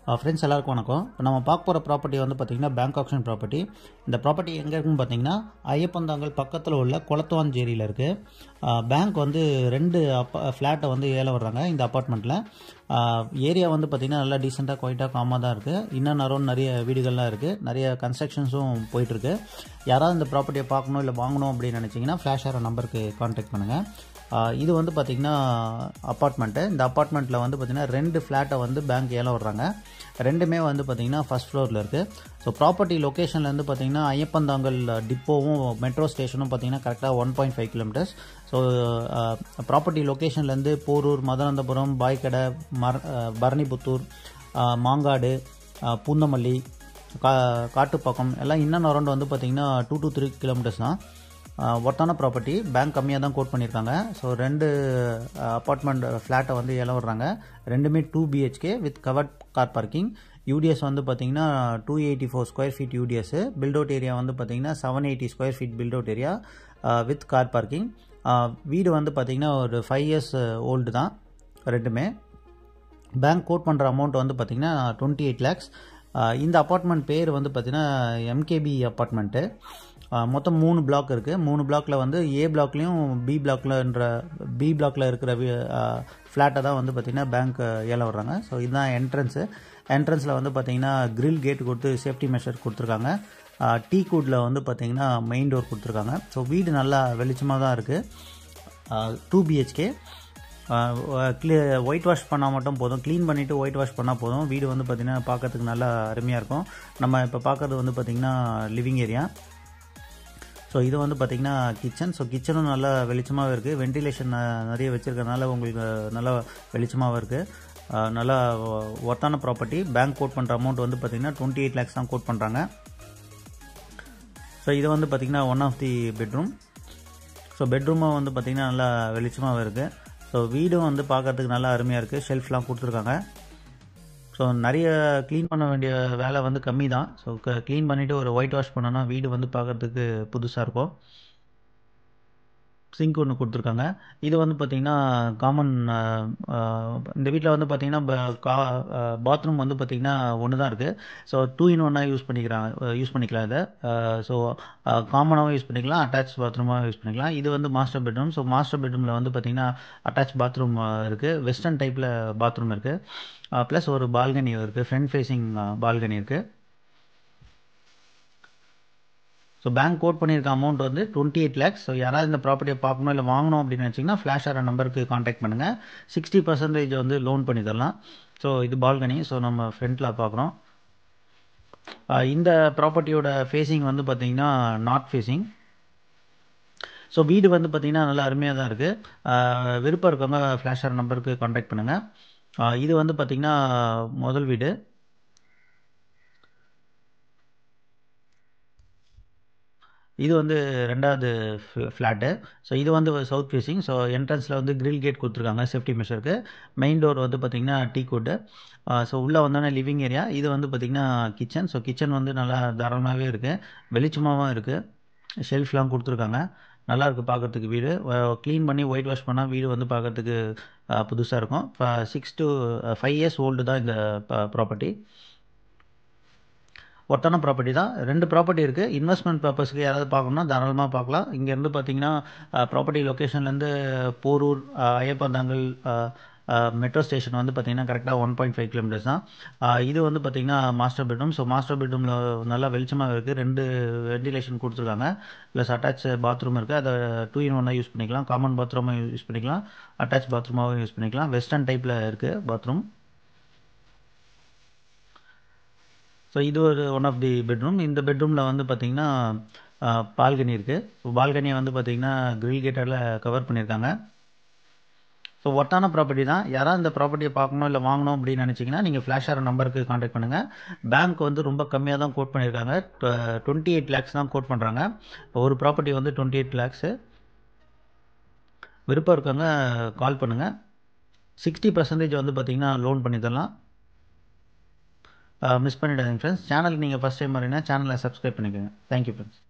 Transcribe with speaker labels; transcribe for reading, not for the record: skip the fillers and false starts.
Speaker 1: Friends எல்லாருக்கும் வணக்கம். இப்போ நம்ம பார்க்க போகிற ப்ராப்பர்ட்டி வந்து பார்த்திங்கன்னா பேங்க் ஆப்ஷன் ப்ராப்பர்ட்டி. இந்த ப்ராப்பர்ட்டி எங்கே இருக்குன்னு பார்த்தீங்கன்னா ஐயப்பந்தாங்கல் பக்கத்தில் உள்ள குளத்துவாஞ்சேரியில் இருக்குது. பேங்க் வந்து 2 ஃப்ளாட்டை வந்து ஏலம் வர்றாங்க இந்த அப்பார்ட்மெண்ட்டில். ஏரியா வந்து பார்த்திங்கன்னா நல்லா டீசெண்டாக குவைட்டாக காமாக தான் இருக்குது. இன்னும் நிறைய வீடுகள்லாம் இருக்குது, நிறைய கன்ஸ்ட்ரக்ஷன்ஸும் போயிட்டுருக்கு. யாராவது இந்த ப்ராப்பர்ட்டியை பார்க்கணும் இல்லை வாங்கணும் அப்படின்னு நினச்சிங்கன்னா ஃப்ளாஷ் ஆகிற நம்பருக்கு கான்டாக்ட் பண்ணுங்கள். இது வந்து பார்த்திங்கன்னா அப்பார்ட்மெண்ட்டு. இந்த அப்பார்ட்மெண்ட்டில் வந்து பார்த்திங்கன்னா 2 ஃப்ளாட்டை வந்து பேங்க் ஏலம் வர்றாங்க. ரெண்டுமே வந்து பார்த்திங்கன்னா ஃபஸ்ட் ஃப்ளோரில் இருக்குது. ஸோ ப்ராப்பர்ட்டி லொக்கேஷன்லேருந்து பார்த்திங்கன்னா ஐயப்பந்தாங்கல் டிப்போவும் மெட்ரோ ஸ்டேஷனும் பார்த்திங்கன்னா கரெக்டாக 1.5 கிலோமீட்டர்ஸ். ஸோ ப்ராப்பர்ட்டி லொக்கேஷன்லேருந்து போரூர், மதுராந்தபுரம், பாய்க்கடை, பரணிபுத்தூர், மாங்காடு, பூந்தமல்லி, காட்டுப்பாக்கம் எல்லாம் இன்னும் அரௌண்ட் வந்து பார்த்திங்கன்னா 2 to 3 கிலோமீட்டர்ஸ் தான். ஒர்த்தான ப்ராப்பர்ட்டி, பேங்க் கம்மியாக தான் கோட் பண்ணியிருக்காங்க. ஸோ 2 அப்பார்ட்மெண்ட் ஃப்ளாட்டை வந்து ஏலம் வர்றாங்க. ரெண்டுமே 2 BHK with covered car parking. UDS வந்து பார்த்தீங்கன்னா 284 square feet UDS. Built out area வந்து பார்த்தீங்கன்னா 780 square feet built out area with car parking. வீடு வந்து பார்த்தீங்கன்னா ஒரு 5 years ஓல்டு தான் ரெண்டுமே. பேங்க் கோட் பண்ணுற அமௌண்ட் வந்து பார்த்தீங்கன்னா 28 lakhs. இந்த அப்பார்ட்மெண்ட் பேர் வந்து பார்த்தீங்கன்னா MKB அப்பார்ட்மெண்ட்டு. மொத்தம் 3 பிளாக் இருக்குது. 3 பிளாக்ல வந்து A பிளாக்லையும் பி பிளாக்ல இருக்கிற ஃப்ளாட்டை தான் வந்து பார்த்திங்கன்னா பேங்க் ஏலம் வர்றாங்க. ஸோ இதுதான் என்ட்ரன்ஸில் வந்து பார்த்திங்கன்னா கிரில் கேட் கொடுத்து சேஃப்டி மெஷர் கொடுத்துருக்காங்க. டீ கூட்டில் வந்து பார்த்திங்கன்னா மெயின் டோர் கொடுத்துருக்காங்க. ஸோ வீடு நல்லா வெளிச்சமாக தான் இருக்குது. 2 BHK. ஒயிட் வாஷ் பண்ணால் மட்டும் போதும், க்ளீன் பண்ணிவிட்டு ஒயிட் வாஷ் பண்ணால் போதும். வீடு வந்து பார்த்திங்கன்னா பார்க்கறதுக்கு நல்லா அருமையாக இருக்கும். நம்ம இப்போ பார்க்குறது வந்து பார்த்திங்கன்னா லிவிங் ஏரியா. ஸோ இது வந்து பார்த்திங்கன்னா கிச்சன். ஸோ கிச்சனும் நல்லா வெளிச்சமாகவே இருக்குது. வென்டிலேஷன் நிறைய வச்சுருக்கறனால உங்களுக்கு நல்லா வெளிச்சமாகவே இருக்குது. நல்லா ஒர்த்தான ப்ராப்பர்ட்டி. பேங்க் கோட் பண்ணுற அமௌண்ட் வந்து பார்த்திங்கன்னா 28 lakhs தான் கோட் பண்ணுறாங்க. ஸோ இது வந்து பார்த்திங்கன்னா one of the bedroom. So பெட்ரூமும் வந்து பார்த்திங்கன்னா நல்லா வெளிச்சமாகவே இருக்குது. ஸோ வீடும் வந்து பார்க்கறதுக்கு நல்லா அருமையாக இருக்குது. ஷெல்ஃப்லாம் கொடுத்துருக்காங்க. ஸோ நிறைய க்ளீன் பண்ண வேண்டிய வேலை வந்து கம்மி தான். ஸோ க்ளீன் பண்ணிவிட்டு ஒரு ஒயிட் வாஷ் பண்ணோன்னா வீடு வந்து பார்க்குறதுக்கு புதுசாக இருக்கும். சிங்க் ஒன்று கொடுத்துருக்காங்க. இது வந்து பார்த்திங்கன்னா காமன். இந்த வீட்டில் வந்து பார்த்திங்கன்னா பாத்ரூம் வந்து பார்த்திங்கன்னா ஒன்று தான் இருக்குது. ஸோ 2 in 1 யூஸ் பண்ணிக்கலாம் இதை. ஸோ காமனாகவும் யூஸ் பண்ணிக்கலாம், அட்டாச் பாத்ரூமாகவும் யூஸ் பண்ணிக்கலாம். இது வந்து மாஸ்டர் பெட்ரூம். ஸோ மாஸ்டர் பெட்ரூமில் வந்து பார்த்திங்கன்னா அட்டாச் பாத்ரூம் இருக்குது. வெஸ்டர்ன் டைப்பில் பாத்ரூம் இருக்குது. ப்ளஸ் ஒரு பால்கனி இருக்குது, ஃப்ரண்ட் ஃபேஸிங் பால்கனி இருக்குது. ஸோ பேங்க் கோட் பண்ணியிருக்க அமௌண்ட் வந்து 28 lakhs. ஸோ யாராவது இந்த ப்ராப்பர்ட்டியை பார்க்கணும் இல்லை வாங்கணும் அப்படின்னு நினச்சிங்கன்னா ஃப்ளாஷ் ஆகிற நம்பருக்கு காண்டாக்ட் பண்ணுங்கள். 60% வந்து லோன் பண்ணி தரலாம். ஸோ இது பால்கனி. ஸோ நம்ம ஃப்ரண்ட்டில் பார்க்குறோம். இந்த ப்ராப்பர்ட்டியோட ஃபேஸிங் வந்து பார்த்திங்கன்னா நார்த் ஃபேஸிங். ஸோ வீடு வந்து பார்த்திங்கன்னா நல்லா அருமையாக தான் இருக்குது. விருப்பம் இருக்கவங்க ஃப்ளாஷ் ஆகிற நம்பருக்கு காண்டாக்ட் பண்ணுங்கள். இது வந்து பார்த்திங்கன்னா முதல் வீடு. இது வந்து 2வது ஃப்ளாட்டு. ஸோ இது வந்து சவுத் ஃபேஸிங். ஸோ என்ட்ரன்ஸில் வந்து கிரில் கேட் கொடுத்துருக்காங்க சேஃப்டி மெஷருக்கு. மெயின் டோர் வந்து பார்த்திங்கன்னா டீ கூட்டு. ஸோ உள்ளே வந்தோடனே லிவிங் ஏரியா. இது வந்து பார்த்திங்கன்னா கிச்சன். ஸோ கிச்சன் வந்து நல்லா தாராளமாகவே இருக்குது, வெளிச்சமாகவும் இருக்குது. ஷெல்ஃப்லாம் கொடுத்துருக்காங்க. நல்லாயிருக்கு பார்க்குறதுக்கு வீடு. க்ளீன் பண்ணி ஒயிட் வாஷ் பண்ணால் வீடு வந்து பார்க்குறதுக்கு புதுசாக இருக்கும். 6 to 5 years ஓல்டு தான் இந்த ப்ராப்பர்ட்டி. ஒர்த்தான ப்ராப்பர்ட்டி தான். 2 ப்ராப்பர்ட்டி இருக்குது. இன்வெஸ்ட்மெண்ட் பர்பஸ்க்கு யாராவது பார்க்கணுன்னா தாராளமாக பார்க்கலாம். இங்கேருந்து பார்த்தீங்கன்னா ப்ராப்பர்ட்டி லொக்கேஷன்லேருந்து போரூர், ஐயப்பந்தாங்கல் மெட்ரோ ஸ்டேஷன் வந்து பார்த்திங்கன்னா கரெக்டாக 1.5 கிலோமீட்டர்ஸ் தான். இது வந்து பார்த்திங்கன்னா மாஸ்டர் பெட்ரூம். ஸோ மாஸ்டர் பெட்ரூமில் நல்லா வெளிச்சமாக இருக்குது. 2 வென்டிலேஷன் கொடுத்துருக்காங்க. ப்ளஸ் அட்டாச் பாத்ரூம் இருக்குது. அதை 2 in 1 யூஸ் பண்ணிக்கலாம். காமன் பாத்ரூமாக யூஸ் பண்ணிக்கலாம், அட்டாச் பாத்ரூமாகவும் யூஸ் பண்ணிக்கலாம். வெஸ்டர்ன் டைப்பில் இருக்குது பாத்ரூம். ஸோ இது ஒரு ஒன் ஆஃப் தி பெட்ரூம். இந்த பெட்ரூமில் வந்து பார்த்திங்கன்னா பால்கனி இருக்குது. ஸோ பால்கனியை வந்து பார்த்திங்கன்னா கிரில் கேட்டால் கவர் பண்ணியிருக்காங்க. ஸோ ஒர்த்தான ப்ராப்பர்ட்டி தான். யாராவது இந்த ப்ராப்பர்ட்டியை பார்க்கணும் இல்லை வாங்கணும் அப்படின்னு நினச்சிங்கன்னா நீங்கள் ஃப்ளாஷ் ஆகிற நம்பருக்கு காண்டாக்ட் பண்ணுங்கள். பேங்க் வந்து ரொம்ப கம்மியாக தான் கோட் பண்ணியிருக்காங்க. 28 lakhs தான் கோட் பண்ணுறாங்க. ஒரு ப்ராப்பர்ட்டி வந்து 28 lakhs. விருப்பம் இருக்கவங்க கால் பண்ணுங்கள். 60% வந்து பார்த்திங்கன்னா லோன் பண்ணி தரலாம். மிஸ் பண்ணிடாதீங்க ஃப்ரெண்ட்ஸ். சேனலுக்கு நீங்கள் ஃபஸ்ட் டைம் வரீங்கன்னா சேனலை சப்ஸ்கிரைப் பண்ணிக்கோங்க. Thank you friends.